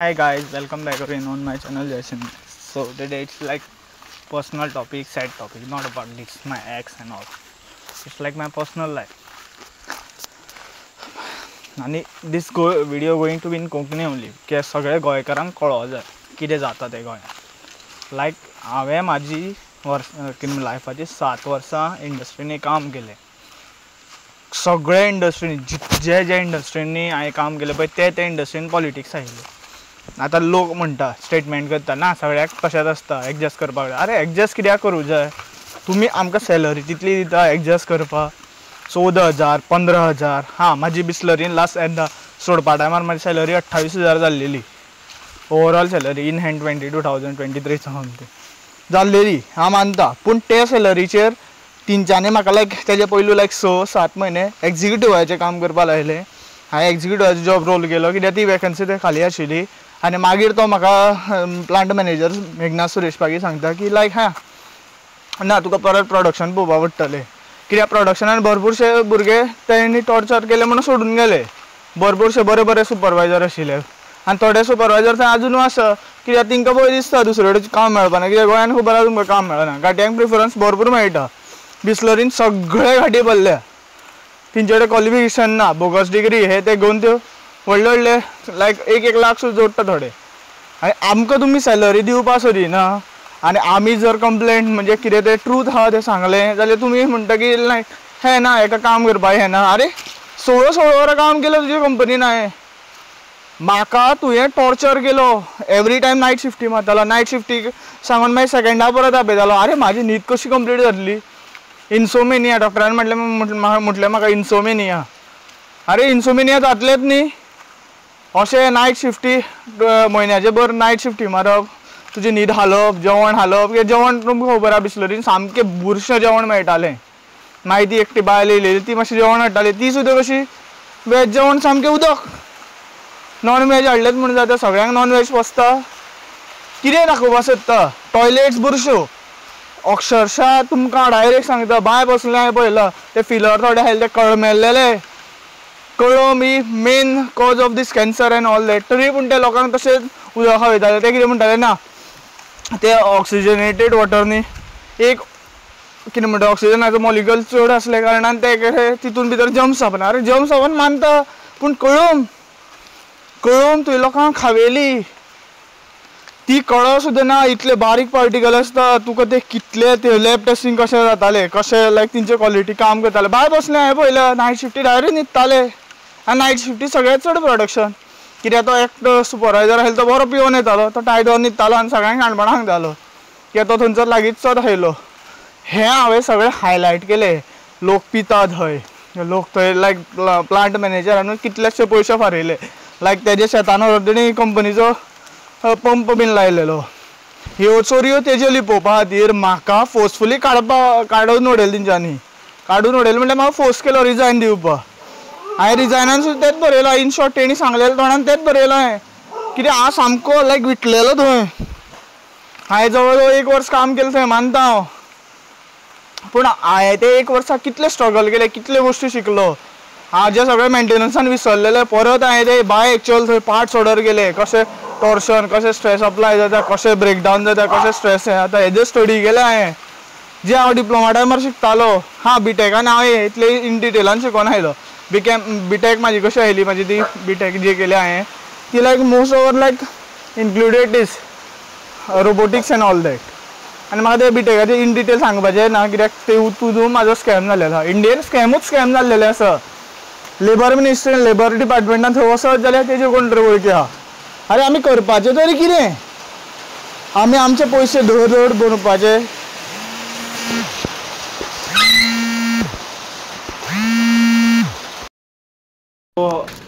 Hi guys, welcome back again on my channel Jason. So today it's like personal topic, sad topic, not about this my ex and all. It's like my personal life. आणि video going to be in Konkani only की सगळे गोंयकारांक कळो जाय कितें जाता तें गोंयांत. लायक हांवें म्हाजी लायफाची 7 वर्सां इंडस्ट्रीनी काम केलें. सगळे इंडस्ट्रीनी जे इंडस्ट्रीनी हांवें काम केलें पळय ते इंडस्ट्रीन पॉलिटिक्स आयिल्ले. आतां लोक म्हणटा स्टेटमेंट करता ना सगळ्याक तशेंच आसता एडजस्ट करपाक जाय. अरे एडजस्ट कित्याक करूं जाय? तुमी आमकां सॅलरी तितली दिता एडजस्ट करपाक 14,000 15,000. हां म्हाजी बिस्लरीन लास्ट येता सोडपा टायमार म्हाजी सॅलरी 28,000 जाल्लेली. Overall salary in hand 22,023 something जाल्लेली हांव मानता. पूण ते सॅलरीचेर तेंच्यांनी म्हाका लायक तेजे पयलू लायक 6-7 म्हयने एग्जिक्युटिवाचें काम करपा लायलें. हांवें एग्जिक्युटिवाचो जॉब रोल केलो कित्याक ती वॅकन्सी थंय खाली आशिल्ली. आनी मागीर तो म्हाका प्लांट मॅनेजर मेघनाथ सुरेश पागी सांगता की लायक ना तुका परत प्रोडक्शन पळोवपा पडटलें कित्याक प्रोडक्शनान भरपूरशे भुरगे तेणी टॉर्चर केले म्हणून सोडून गेले. भरपूरशे बरे सुपरवायझर आशिल्ले आनी थोडे सुपरवायझर थंय अजुनूय आसा कित्याक तांकां पळय दिसता दुसरे कडेन काम मेळपाना. कित्याक गोंयांत खबर आसा तुमकां काम मेळना. घाट्यांक प्रिफरन्स भरपूर मेळटा. बिस्लरीन सगळे घाटी पडल्या. तेंचे कडेन क्वॉलिफिकेशन ना, बोगस डिग्री हे ते घेवन त्यो व्हडले लायक 1 लाख सुद्दां जोडटा थोडे. आनी आमकां तुमी सॅलरी दिवपा सोदिना आनी आमी जर कंप्लेंट म्हणजे कितें तें ट्रूथ आहा तें सांगलें जाल्यार तुमी म्हणटा की लायक हें ना हेका काम करपाक हें ना. अरे 16 वरां काम केलें तुजे कंपनीन हांवें. म्हाका तुवें टॉर्चर केलो. एवरी टायम नायट शिफ्टी मारतालो. नायट शिफ्टीक सांगून मागीर सेकंडा परत आपयतालो. अरे म्हाजी न्हीद कशी कंप्लीट जातली? इन्सोमेनिया डॉक्टरान म्हटलें म्हाका इन्सोमेनिया. अरे इन्सोमेनिया जातलेंच न्ही. अशें नायट शिफ्टी म्हयन्याचे भर नायट शिफ्टी मारप, तुजी न्हीद हालोवप, जेवण हालोवप. जेवण तुमकां खबर आहा बिस्लरीन सामकें बुरशें जेवण मेळटालें. मागीर ती एकटी बायल येयलेली ती मातशी जेवण हाडटाली ती सुद्दां कशी वॅज जेवण सामकें उदक. नॉन वॅज हाडलेंच म्हणून जाता सगळ्यांक नॉन वॅज पसता. कितें दाखोवपा सोदता? टॉयलेट्स बुरश्यो. अक्षरशा तुमकां डायरेक्ट सांगता बाय बसलें हांवें पळयलां ते फिलर थोडे आसले ते कळमेल्लेले. कळ्ळो मी main cause of this cancer and all that. तरी पूण ते लोकांक तशेंच उदक खावयताले. ते कितें म्हणटाले ना ते ऑक्सिजनेटेड वॉटर न्ही एक कितें म्हणटा ऑक्सिजनाचो मॉलिक्यूल चड आसले कारणान ते तितून भितर जम्स जावना. अरे जम्स जावन मानता पूण कळून तुवें लोकांक खावयली ती कळो सुद्दां ना. इतले बारीक पार्टिकल आसता. तुका ते कितले ते लॅब टेस्टींग कशें जाताले कशें लायक तेंचे क्वॉलिटी काम करताले. भायर बसलें हांवें पळयलें नायट शिफ्टी डायरेक्ट न्हिदताले. आनी नायट शिफ्टी सगळ्यात चड प्रोडक्शन कित्याक तो एकटो सुपरवायझर आसलो तो बरो पिवन येतालो. तो टायट वर न्हिदतालो आनी सगळ्यांक शाणपणां सांगतालो कित्याक तो थंयसर लागींचोच आयलो. हें हांवें सगळें हायलायट केलें. लोक पितात थंय. लोक थंय लायक प्लांट मॅनेजरानूय कितलेशे पयशे फारयले. लायक तेजे शेतान ऑलरेडी कंपनीचो पंप बीन लायलेलो. ह्यो चोरयो तेजे लिपोवपा खातीर म्हाका फोर्सफुली काडून उडयलें तेंच्यांनी. काडून उडयलें म्हणल्यार म्हाका फोर्स केलो रिजायन दिवपाक. हांवें रिजायनान सुद्दां तेंच बरयलां. इन शॉर्ट तेणी सांगलेलें तोंडान तेंच बरयलां हांवें कित्याक हांव सामको लायक विटलेलो थंय. हांवें जवळ जवळ 1 वर्स काम केलें थंय मानता हांव. पूण हांवें ते 1 वर्सा कितले स्ट्रगल केले कितले गोश्टी शिकलो. हांव जे सगळे मेंटेनन्सान विसरलेले परत हांवें ते बाय एक्चुअल थंय पार्ट्स ऑर्डर केले. कशें टॉर्शन कशें स्ट्रेस अप्लाय जाता कशें ब्रेकडावन जाता कशें स्ट्रेस हें जाता हेजे स्टडी केले हांवें जे हांव डिप्लोमा टायमार शिकतालो. हां बीटेकान हांवें इतले इन डिटेलान शिकोवन आयलो. बीटेक म्हाजी कशी आयली म्हाजी ती बीटेक जी केली हांवें ती like most over like included this robotics and all that. आनी म्हाका ते बीटेकाचें इन डिटेल सांगपाचें ना कित्याक तितून म्हाजो स्कॅम जाल्लेलो आसा. इंडियेन स्कॅम जाल्लेले आसा. लेबर मिनिस्ट्री लेबर डिपार्टमेंटान थंय वचत जाल्यार तेजे कोण तरी वळखी आहा. अरे आमी करपाचें तरी कितें? आमी आमचे पयशे धड बनोवपाचे.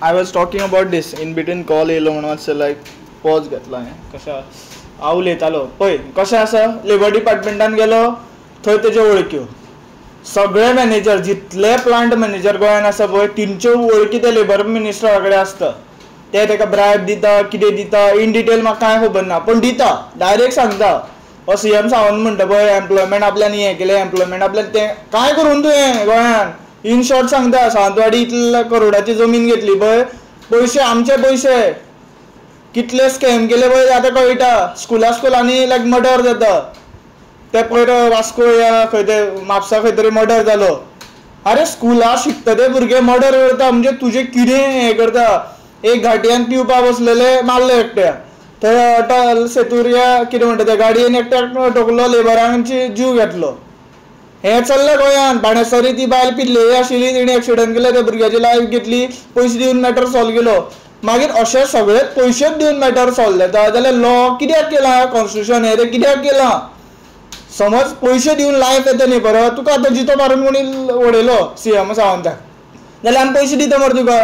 I was talking about this in between call येयलो म्हणून मातशें लायक पॉज घेतलो हांवें. कशें हांव उलयतालो पळय कशें आसा लेबर डिपार्टमेंटान गेलो थंय तेज्यो वळख्यो सगळे मॅनेजर जितले प्लांट मॅनेजर गोंयान आसा पळय तेंच्यो वळखी ते लेबर मिनिस्टरा कडेन आसता. ते ताका ब्रायब दिता कितें दिता इन डिटेल म्हाका कांय खबर ना पूण दिता डायरेक्ट सांगता. CM सावंत म्हणटा पळय एम्प्लॉयमेंट आपल्यान हें केलें एम्प्लॉयमेंट आपल्यान तें कांय करून तुवें गोंयान इन शॉर्ट सांगता. सावंतवाडी इतल्या करोडाची जमीन घेतली पळय पयशे आमचे पयशे कितले स्कॅम केले पळय आतां कळटा. स्कुलांनी लायक मर्डर जाता. ते पयर वास्को या खंय ते म्हापसा खंय तरी मर्डर जालो. अरे स्कुलां शिकता ते भुरगे मर्डर करता म्हणजे तुजें कितें हें करता. एक घाटयान पिवपा बसलेले मारले एकट्या. थंय अटल सेतुर्या कितें म्हणटा ते गाडयेन एकट्याक ठोकलो लेबरांची जीव घेतलो. हें चल्लें गोंयांत. बाणेसरी ती बायल पिल्लेली आशिल्ली तिणें एक्सिडंट केलो त्या भुरग्याची लायफ घेतली. पयशे दिवन मॅटर सॉल्व केलो. मागीर अशें सगळेच पयशेच दिवन मॅटर सॉल्व जाता जाल्यार लॉ कित्याक केला. कॉन्स्टिट्यूशन हें तें कित्याक केलां. समज पयशे दिवन लायफ येता न्ही परत तुका आतां जितो मारून कोणी उडयलो CM सावंताक जाल्यार आमी पयशे दिता मरे तुका.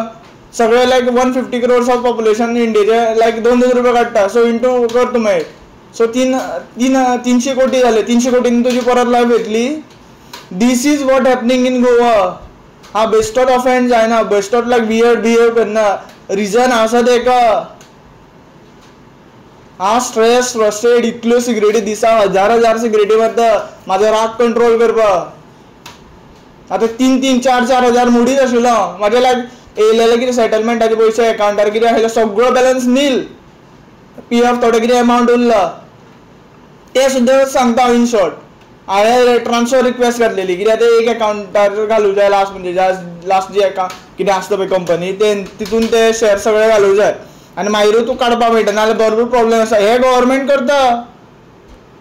सगळे लायक 150 crores ऑफ पॉप्युलेशन इंडियेचे लायक 200 रुपया काडटा. सो इंटू कर तूं मागीर. सो 300 कोटी जाले. 300 कोटींनी तुजी परत लायफ येतली. This is what happening in Goa. हा बेस्टॉट ऑफेंड जायना. बेस्टॉट लायक वियर्ड बिहेव करना. रिजन आसा तेका. हांव स्ट्रेस फ्रस्ट्रेट इतल्यो सिगरेटी दिसा 1000 सिगरेटी मारता म्हाजो राग कंट्रोल करपाक. आतां 3-4 हजार मोडीच आशिल्लो हांव. म्हाजे लायक येयलेले कितें सेटलमेंटाचे पयशे अकाउंटार कितें आशिल्ले सगळो बॅलन्स नील. PF थोडे कितें अमावंट उरला ते सुद्दां सांगता हांव इन शॉर्ट. हांवें ट्रान्सफर रिक्वेस्ट घातलेली कित्याक ते एक अकाउंटार घालूंक जाय लास्ट म्हणजे लास्ट जे कितें आसता पळय कंपनी तितून ते शेअर सगळे घालूंक जाय आनी मागीरूच तूं काडपाक मेळटा. नाजाल्यार भरपूर प्रॉब्लेम आसा. हे गव्हर्मेंट करता.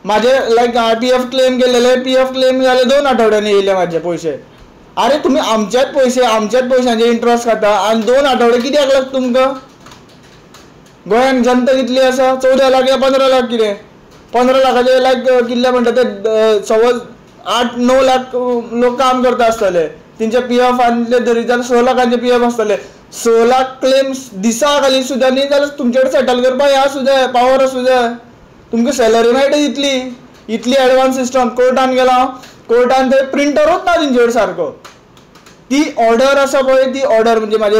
म्हाजे लायक PF क्लेम केलेले. PF क्लेम जाले 2 आठवड्यांनी येयले म्हाजे पयशे. अरे तुमी आमच्याच पयशांचे इंट्रस्ट खाता आनी 2 आठवडे कित्याक लागता तुमकां. गोंयांत जनता कितली आसा 14 लाख या 15 लाख कितें. 15 लाखाचे लायक कितले म्हणटा ते सपोज 8-9 लाख लोक काम करता आसतले. तेंचे PF आनी धरीत जाल्यार 6 लाखांचे PF आसतले. 6 लाख क्लेम्स दिसा खाली सुद्दां न्ही जाल्यार तुमचे कडेन सेटल करपाक हें आसूं जाय पावर आसूं जाय. तुमकां सॅलरी मेळटा इतली एडवान्स सिस्टम. कोर्टान गेलो हांव. कोर्टान थंय प्रिंटरूच ना तेंचे कडेन सारको. ती ऑर्डर आसा पळय ती ऑर्डर म्हणजे म्हाजे